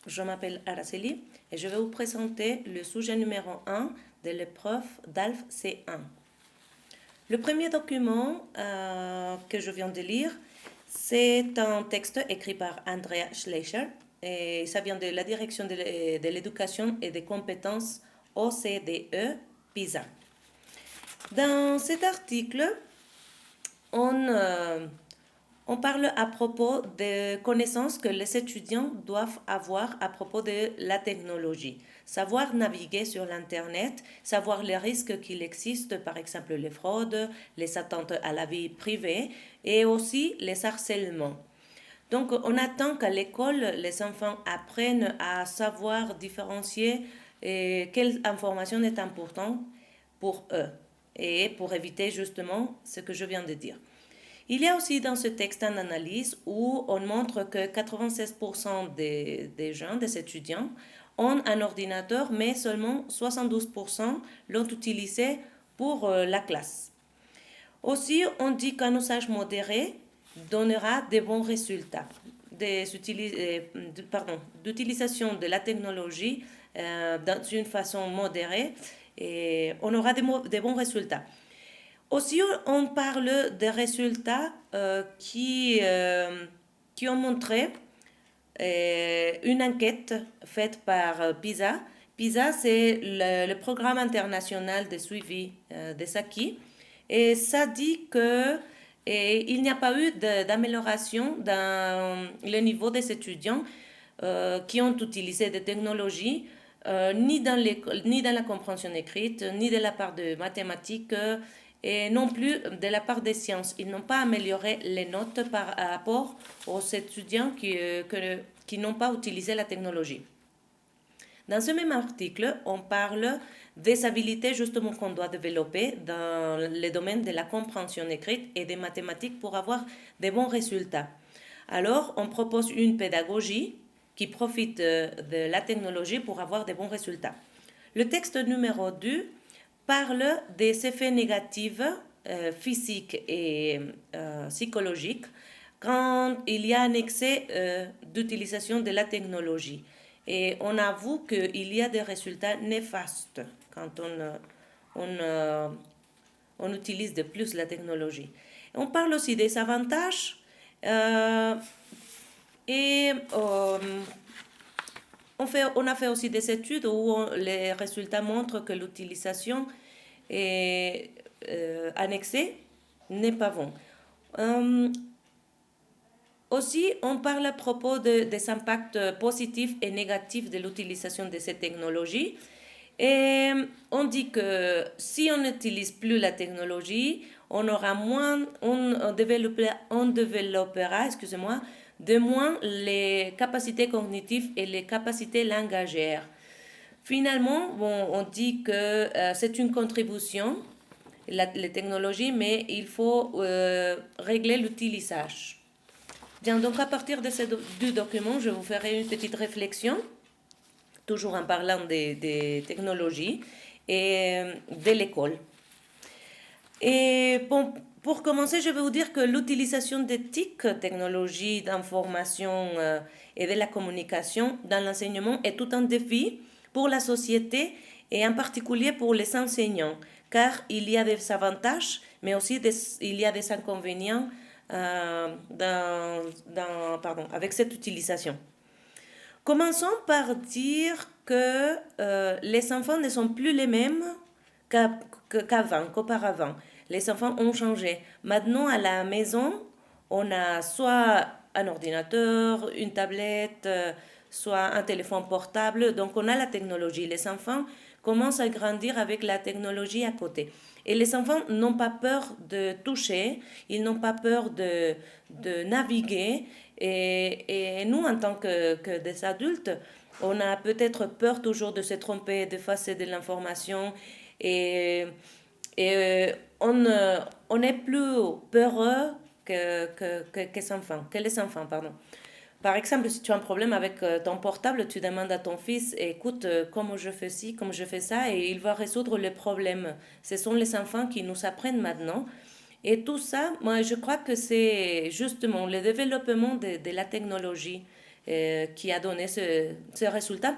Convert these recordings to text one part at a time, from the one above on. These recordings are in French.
je m'appelle Araceli et je vais vous présenter le sujet numéro 1 de l'épreuve DALF C1. Le premier document que je viens de lire, c'est un texte écrit par Andrea Schleicher et ça vient de la direction de l'éducation et des compétences OCDE PISA. Dans cet article, on parle à propos des connaissances que les étudiants doivent avoir à propos de la technologie. Savoir naviguer sur l'Internet, savoir les risques qu'il existe, par exemple les fraudes, les atteintes à la vie privée et aussi les harcèlements. Donc, on attend qu'à l'école, les enfants apprennent à savoir différencier quelle information est importante pour eux et pour éviter justement ce que je viens de dire. Il y a aussi dans ce texte une analyse où on montre que 96% des jeunes, des étudiants, ont un ordinateur, mais seulement 72% l'ont utilisé pour la classe. Aussi, on dit qu'un usage modéré donnera de bons résultats. D'utilisation de la technologie dans une façon modérée, et on aura de bons résultats. Aussi, on parle des résultats qui ont montré une enquête faite par PISA. PISA, c'est le programme international de suivi des acquis. Et ça dit qu'il n'y a pas eu d'amélioration dans le niveau des étudiants qui ont utilisé des technologies, ni dans la compréhension écrite, ni de la part de mathématiques, et non plus de la part des sciences. Ils n'ont pas amélioré les notes par rapport aux étudiants qui n'ont pas utilisé la technologie. Dans ce même article, on parle des habilités justement qu'on doit développer dans le domaine de la compréhension écrite et des mathématiques pour avoir de bons résultats. Alors, on propose une pédagogie qui profite de la technologie pour avoir de bons résultats. Le texte numéro 2 parle des effets négatifs physiques et psychologiques quand il y a un excès d'utilisation de la technologie. Et on avoue qu'il y a des résultats néfastes quand on utilise de plus la technologie. On parle aussi des avantages on a fait aussi des études où les résultats montrent que l'utilisation en excès n'est pas bon. Aussi, on parle à propos des impacts positifs et négatifs de l'utilisation de ces technologies. Et on dit que si on n'utilise plus la technologie, on développera, de moins les capacités cognitives et les capacités langagières. Finalement, on dit que c'est une contribution, les technologies, mais il faut régler l'utilisation. Bien, donc à partir de ces deux documents, je vous ferai une petite réflexion, toujours en parlant des technologies et de l'école. Et bon, pour commencer, je vais vous dire que l'utilisation des TIC, technologies d'information et de la communication dans l'enseignement est tout un défi pour la société et en particulier pour les enseignants, car il y a des avantages, mais aussi il y a des inconvénients avec cette utilisation. Commençons par dire que les enfants ne sont plus les mêmes qu'auparavant. Les enfants ont changé. Maintenant, à la maison, on a soit un ordinateur, une tablette, soit un téléphone portable. Donc, on a la technologie. Les enfants commencent à grandir avec la technologie à côté. Et les enfants n'ont pas peur de toucher, ils n'ont pas peur de naviguer. Et nous, en tant que des adultes, on a peut-être peur toujours de se tromper, d'effacer de l'information. Et on est plus peureux que les enfants. Par exemple, si tu as un problème avec ton portable, tu demandes à ton fils, écoute, comment je fais ci, comment je fais ça, et il va résoudre le problème. Ce sont les enfants qui nous apprennent maintenant. Et tout ça, moi, je crois que c'est justement le développement de la technologie qui a donné ce résultat.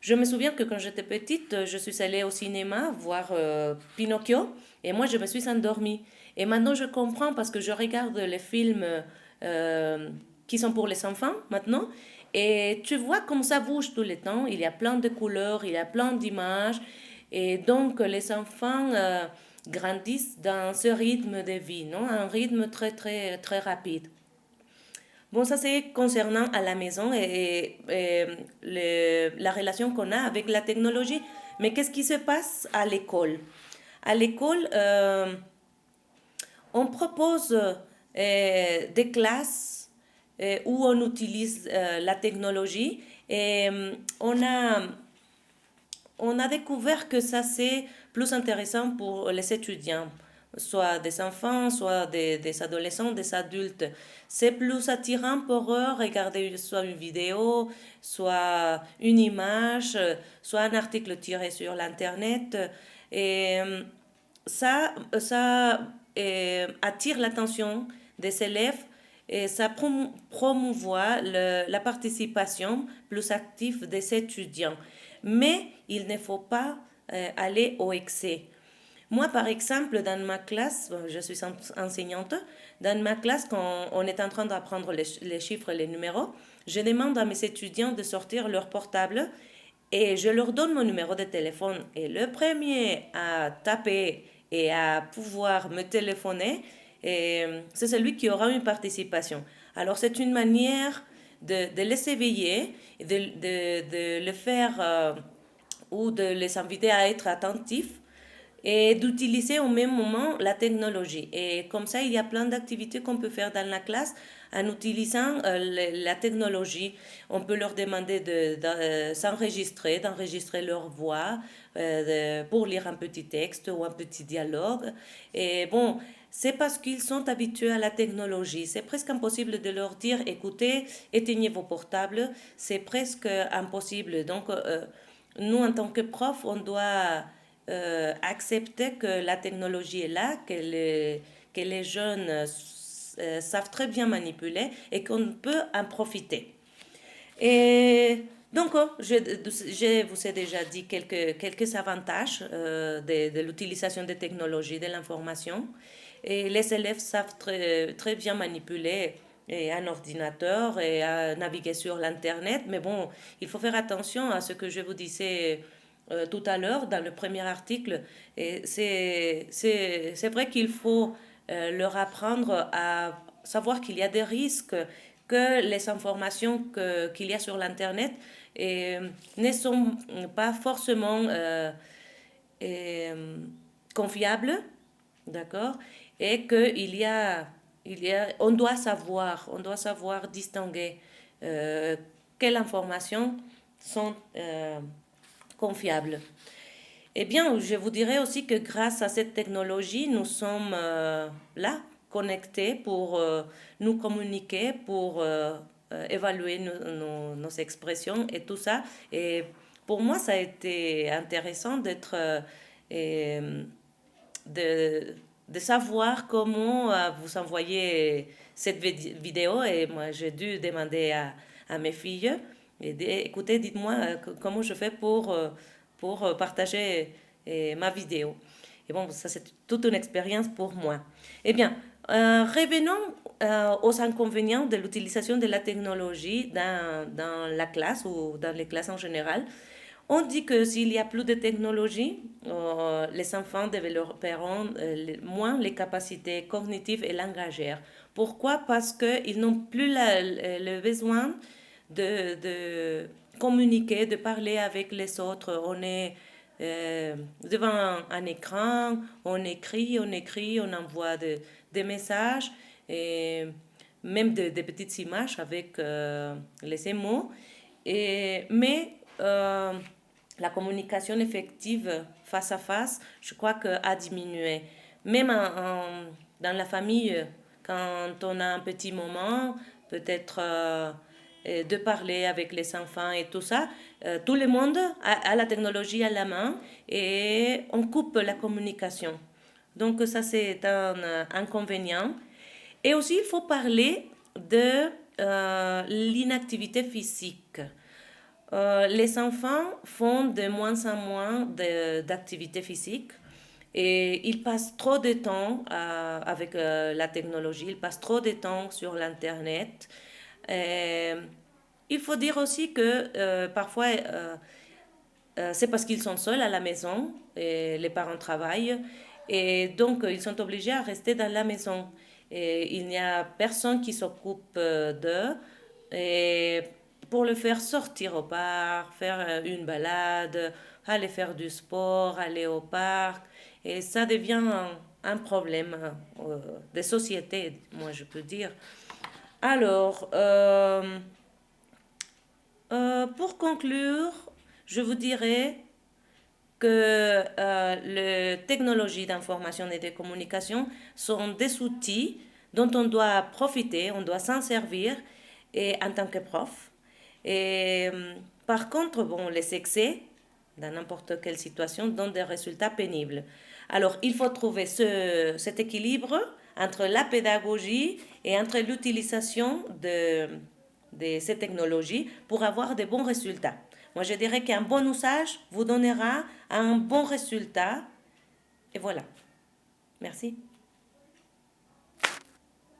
Je me souviens que quand j'étais petite, je suis allée au cinéma voir Pinocchio et moi je me suis endormie. Et maintenant je comprends parce que je regarde les films euh, qui sont pour les enfants maintenant et tu vois comme ça bouge tout le temps. Il y a plein de couleurs, il y a plein d'images et donc les enfants grandissent dans ce rythme de vie, non? Un rythme très très très rapide. Bon, ça c'est concernant à la maison et la relation qu'on a avec la technologie. Mais qu'est-ce qui se passe à l'école? À l'école, on propose des classes où on utilise la technologie et on a découvert que ça c'est plus intéressant pour les étudiants, soit des enfants, soit des adolescents, des adultes. C'est plus attirant pour eux regarder soit une vidéo, soit une image, soit un article tiré sur l'internet. Et ça attire l'attention des élèves et ça promouvoit la participation plus active des étudiants. Mais il ne faut pas aller au excès. Moi, par exemple, dans ma classe, je suis enseignante, dans ma classe, quand on est en train d'apprendre les chiffres et les numéros, je demande à mes étudiants de sortir leur portable et je leur donne mon numéro de téléphone. Et le premier à taper et à pouvoir me téléphoner, c'est celui qui aura une participation. Alors, c'est une manière de les éveiller, de le faire ou de les inviter à être attentifs et d'utiliser au même moment la technologie. Et comme ça, il y a plein d'activités qu'on peut faire dans la classe en utilisant la technologie. On peut leur demander de s'enregistrer, d'enregistrer leur voix pour lire un petit texte ou un petit dialogue. Et bon, c'est parce qu'ils sont habitués à la technologie. C'est presque impossible de leur dire, écoutez, éteignez vos portables. C'est presque impossible. Donc, nous, en tant que profs, on doit accepter que la technologie est là, que les jeunes savent très bien manipuler et qu'on peut en profiter. Et donc, je vous ai déjà dit quelques avantages de l'utilisation des technologies, de l'information. Et les élèves savent très bien manipuler un ordinateur et à naviguer sur l'Internet. Mais bon, il faut faire attention à ce que je vous disais tout à l'heure dans le premier article. Et c'est vrai qu'il faut leur apprendre à savoir qu'il y a des risques, que les informations qu'il y a sur l'Internet ne sont pas forcément confiables, d'accord? Et on doit savoir distinguer quelles informations sont confiables. Eh bien, je vous dirais aussi que grâce à cette technologie, nous sommes là, connectés pour nous communiquer, pour évaluer nos expressions et tout ça. Et pour moi, ça a été intéressant euh, de, de savoir comment vous envoyer cette vidéo. Et moi, j'ai dû demander à mes filles, écoutez, dites-moi comment je fais pour partager ma vidéo. Et bon, ça c'est toute une expérience pour moi. Eh bien, revenons aux inconvénients de l'utilisation de la technologie dans la classe ou dans les classes en général. On dit que s'il y a plus de technologie, les enfants développeront moins les capacités cognitives et langagières. Pourquoi? Parce qu'ils n'ont plus le besoin de communiquer, de parler avec les autres. On est devant un écran, on écrit, on envoie des messages et même des petites images avec les émots. Mais la communication effective face à face, je crois a diminué. Même dans la famille, quand on a un petit moment, peut-être de parler avec les enfants et tout ça, tout le monde a la technologie à la main et on coupe la communication. Donc ça, c'est un inconvénient. Et aussi, il faut parler de l'inactivité physique. Les enfants font de moins en moins d'activités physiques et ils passent trop de temps avec la technologie, ils passent trop de temps sur l'Internet. Et il faut dire aussi que parfois c'est parce qu'ils sont seuls à la maison et les parents travaillent et donc ils sont obligés à rester dans la maison. Et il n'y a personne qui s'occupe d'eux et pour le faire sortir au parc, faire une balade, aller faire du sport, aller au parc. Et ça devient un problème de société, moi je peux dire. Alors, pour conclure, je vous dirais que les technologies d'information et de communication sont des outils dont on doit profiter, on doit s'en servir et en tant que prof. Et par contre, bon, les excès dans n'importe quelle situation donnent des résultats pénibles. Alors, il faut trouver cet équilibre entre la pédagogie et entre l'utilisation de ces technologies pour avoir de bons résultats. Moi, je dirais qu'un bon usage vous donnera un bon résultat. Et voilà. Merci.